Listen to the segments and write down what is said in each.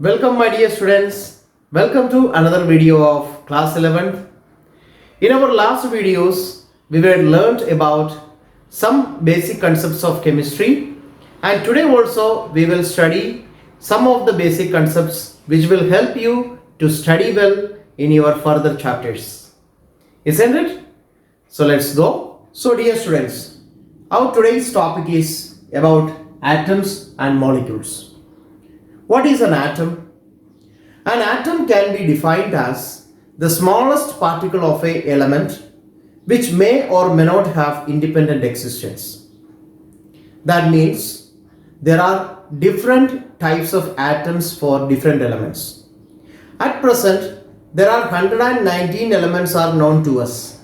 Welcome my dear students. Welcome to another video of class 11th. In our last videos, we were learned about some basic concepts of chemistry, and today also we will study some of the basic concepts which will help you to study well in your further chapters. Isn't it? So let's go. So dear students, our today's topic is about atoms and molecules. What is an atom? An atom can be defined as the smallest particle of an element which may or may not have independent existence. That means there are different types of atoms for different elements. At present, there are 119 elements are known to us.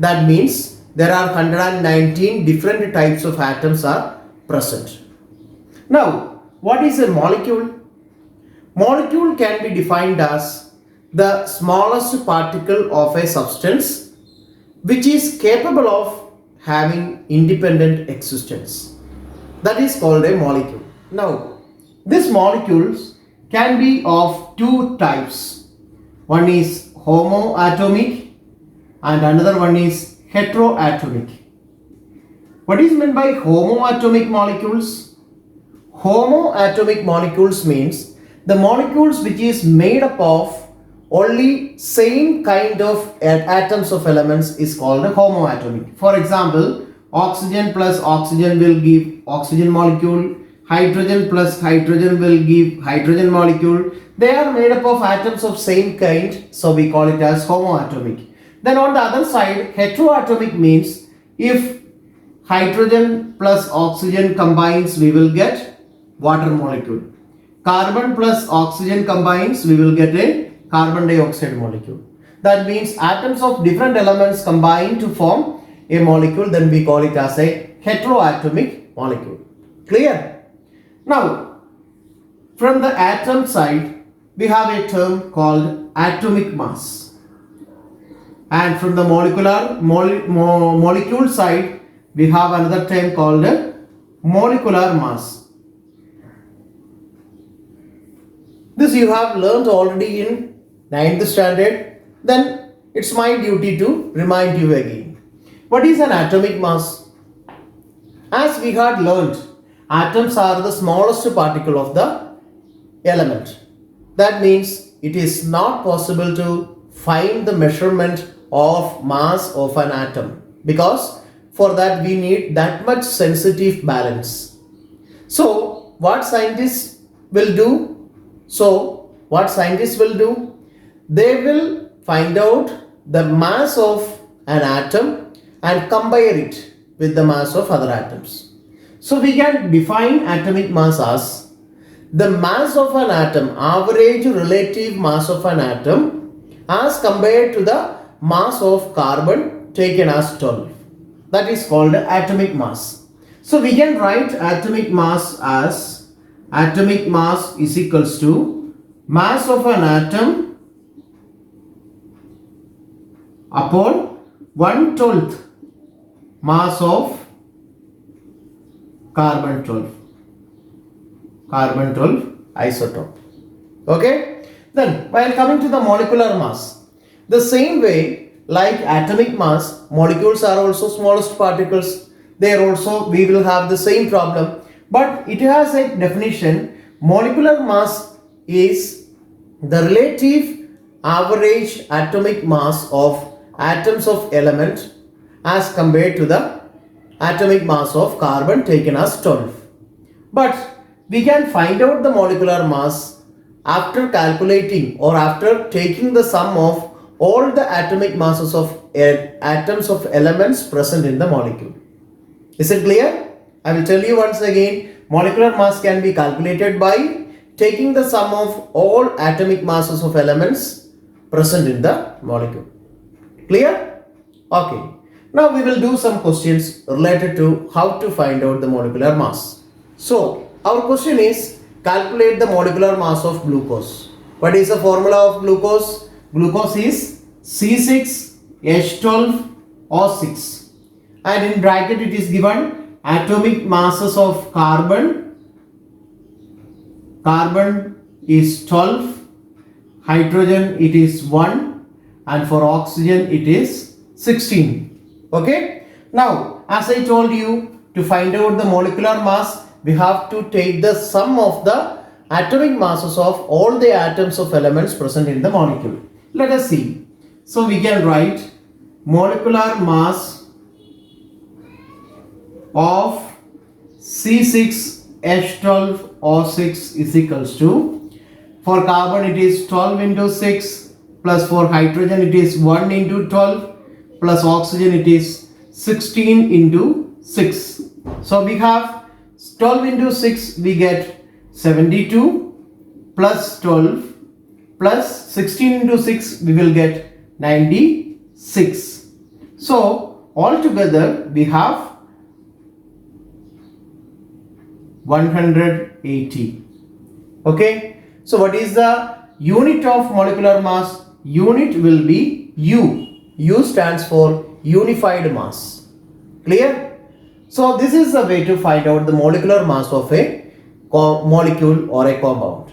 That means there are 119 different types of atoms are present. Now, what is a molecule? Molecule can be defined as the smallest particle of a substance which is capable of having independent existence. That is called a molecule. Now, these molecules can be of two types. One is homoatomic and another one is heteroatomic. What is meant by homoatomic molecules? Homoatomic molecules means the molecules which is made up of only same kind of atoms of elements is called a homoatomic. For example, oxygen plus oxygen will give oxygen molecule, hydrogen plus hydrogen will give hydrogen molecule. They are made up of atoms of same kind, so we call it as homoatomic. Then on the other side, heteroatomic means if hydrogen plus oxygen combines, we will get water molecule. Carbon plus oxygen combines, we will get a carbon dioxide molecule. That means atoms of different elements combine to form a molecule, then we call it as a heteroatomic molecule. Clear? Now, from the atom side, we have a term called atomic mass. And from the molecule side, we have another term called molecular mass. This you have learned already in 9th standard. Then it's my duty to remind you again. What is an atomic mass? As we had learned, atoms are the smallest particle of the element. That means it is not possible to find the measurement of mass of an atom, because for that we need that much sensitive balance. So what scientists will do? They will find out the mass of an atom and compare it with the mass of other atoms. So we can define atomic mass as the mass of an atom, average relative mass of an atom as compared to the mass of carbon taken as 12. That is called atomic mass. So we can write atomic mass as atomic mass is equals to mass of an atom upon 1/12 mass of carbon 12 isotope. Okay, then while coming to the molecular mass, the same way like atomic mass, molecules are also smallest particles. There also we will have the same problem. But it has a definition. Molecular mass is the relative average atomic mass of atoms of element as compared to the atomic mass of carbon taken as 12. But we can find out the molecular mass after calculating or after taking the sum of all the atomic masses of atoms of elements present in the molecule. Is it clear? I will tell you once again, molecular mass can be calculated by taking the sum of all atomic masses of elements present in the molecule. Clear? Okay. Now we will do some questions related to how to find out the molecular mass. So, our question is calculate the molecular mass of glucose. What is the formula of glucose? Glucose is C6H12O6. And in bracket it is given atomic masses of carbon is 12, hydrogen it is 1, and for oxygen it is 16. Okay. Now, as I told you, to find out the molecular mass, we have to take the sum of the atomic masses of all the atoms of elements present in the molecule. Let us see. So we can write molecular mass of C6H12O6 is equals to, for carbon it is 12 into 6, plus for hydrogen it is 1 into 12, plus oxygen it is 16 into 6. So we have 12 into 6, we get 72, plus 12 plus 16 into 6, we will get 96. So altogether we have 180. Okay. So what is the unit of molecular mass? Unit will be U. U stands for unified mass. Clear? So this is the way to find out the molecular mass of a molecule or a compound.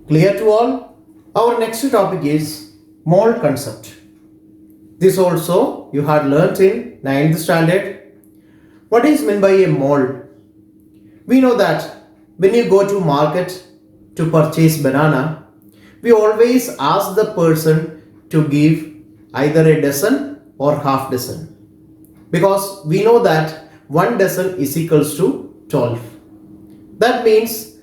Clear to all? Our next topic is mole concept. This also you had learnt in 9th standard. What is meant by a mole? We know that when you go to market to purchase banana, we always ask the person to give either a dozen or half dozen, because we know that 1 dozen is equals to 12. That means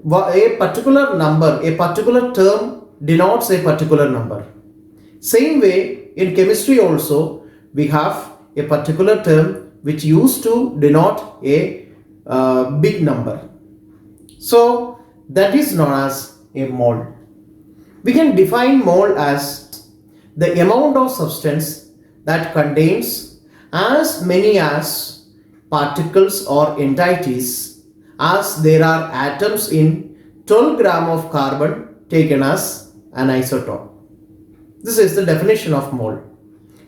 a particular number, a particular term denotes a particular number. Same way in chemistry also we have a particular term which used to denote a big number. So that is known as a mole. We can define mole as the amount of substance that contains as many as particles or entities as there are atoms in 12 gram of carbon taken as an isotope. This is the definition of mole.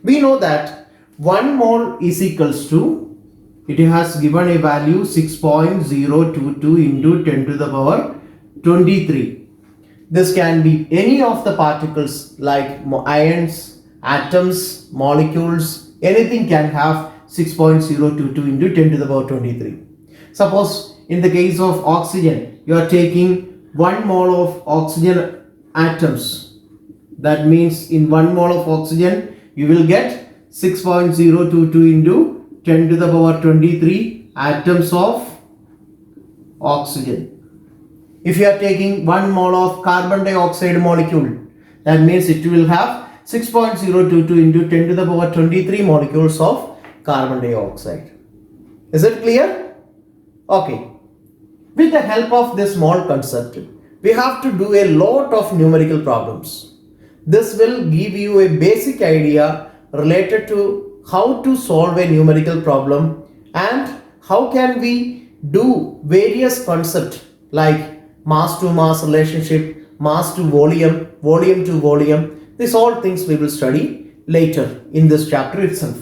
We know that 1 mole is equals to, it has given a value 6.022 into 10 to the power 23. This can be any of the particles like ions, atoms, molecules, anything can have 6.022 into 10 to the power 23. Suppose in the case of oxygen, you are taking 1 mole of oxygen atoms. That means in 1 mole of oxygen, you will get 6.022 into 10 to the power 23 atoms of oxygen. If you are taking 1 mole of carbon dioxide molecule, that means it will have 6.022 into 10 to the power 23 molecules of carbon dioxide. Is it clear? Okay. With the help of this mole concept, we have to do a lot of numerical problems. This will give you a basic idea related to how to solve a numerical problem and how can we do various concepts like mass to mass relationship, mass to volume, volume to volume. These all things we will study later in this chapter itself.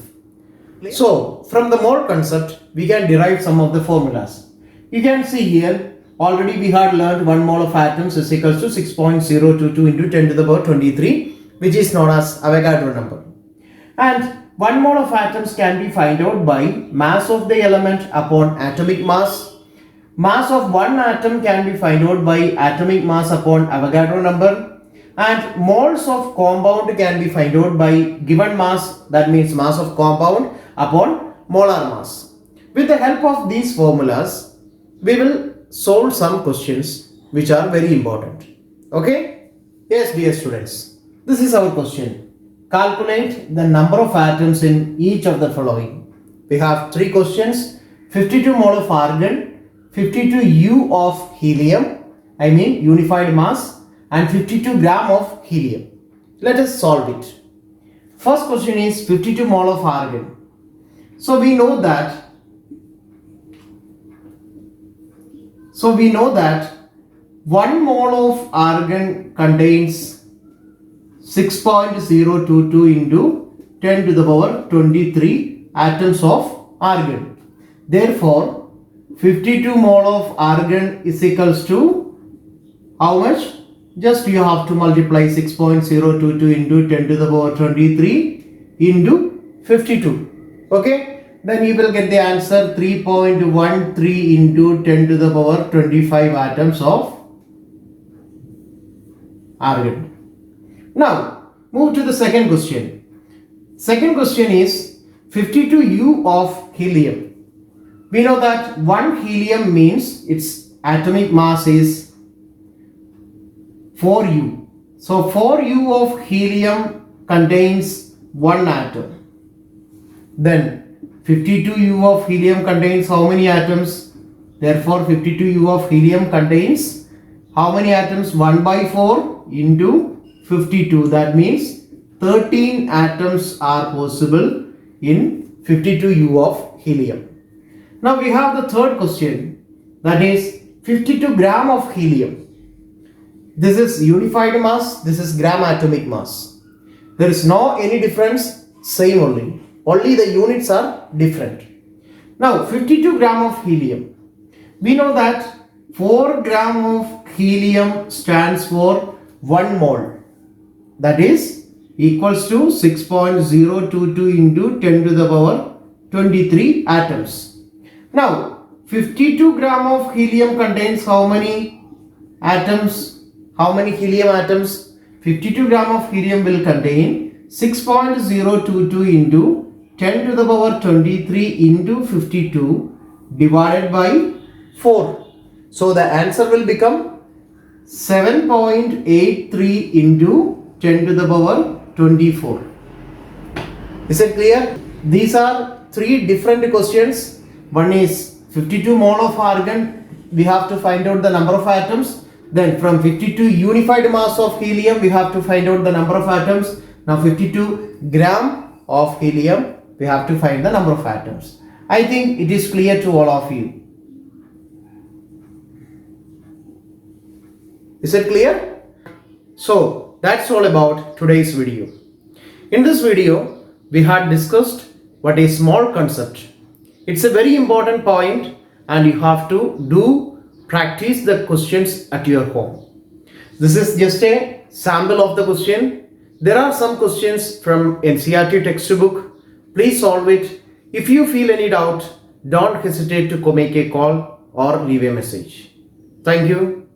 So from the mole concept, we can derive some of the formulas. You can see here, already we had learned 1 mole of atoms is equals to 6.022 into 10 to the power 23, which is known as Avogadro number. And 1 mole of atoms can be found out by mass of the element upon atomic mass. Mass of one atom can be found out by atomic mass upon Avogadro number. And moles of compound can be found out by given mass, that means mass of compound upon molar mass. With the help of these formulas, we will solve some questions which are very important. Okay? Yes, dear students. This is our question. Calculate the number of atoms in each of the following. We have 3 questions. 52 mole of argon, 52 U of helium, I mean unified mass, and 52 gram of helium. Let us solve it. First question is 52 mole of argon. So we know that 1 mole of argon contains 6.022 into 10 to the power 23 atoms of argon. Therefore, 52 mole of argon is equals to How much? Just you have to multiply 6.022 into 10 to the power 23 into 52. Okay? Then you will get the answer 3.13 into 10 to the power 25 atoms of argon. Now, move to the second question. Second question is 52U of helium. We know that 1 helium means its atomic mass is 4U. So 4U of helium contains 1 atom. Then 52U of helium contains how many atoms? Therefore 52U of helium contains how many atoms? 1 by 4 into 52. That means 13 atoms are possible in 52U of helium. Now we have the third question, that is 52 gram of helium. This is unified mass, this is gram atomic mass. There is no any difference, same only. Only the units are different. Now 52 gram of helium. We know that 4 gram of helium stands for 1 mole. That is equals to 6.022 into 10 to the power 23 atoms. Now 52 gram of helium contains how many atoms? How many helium atoms? 52 gram of helium will contain 6.022 into 10 to the power 23 into 52 divided by 4. So the answer will become 7.83 into 10 to the power 24. Is it clear? These are 3 different questions. One is 52 mole of argon. We have to find out the number of atoms. Then from 52 unified mass of helium, we have to find out the number of atoms. Now 52 gram of helium, we have to find the number of atoms. I think it is clear to all of you. Is it clear? So that's all about today's video. In this video, we had discussed what is mole concept. It's a very important point and you have to practice the questions at your home. This is just a sample of the question. There are some questions from NCERT textbook. Please solve it. If you feel any doubt, don't hesitate to make a call or leave a message. Thank you.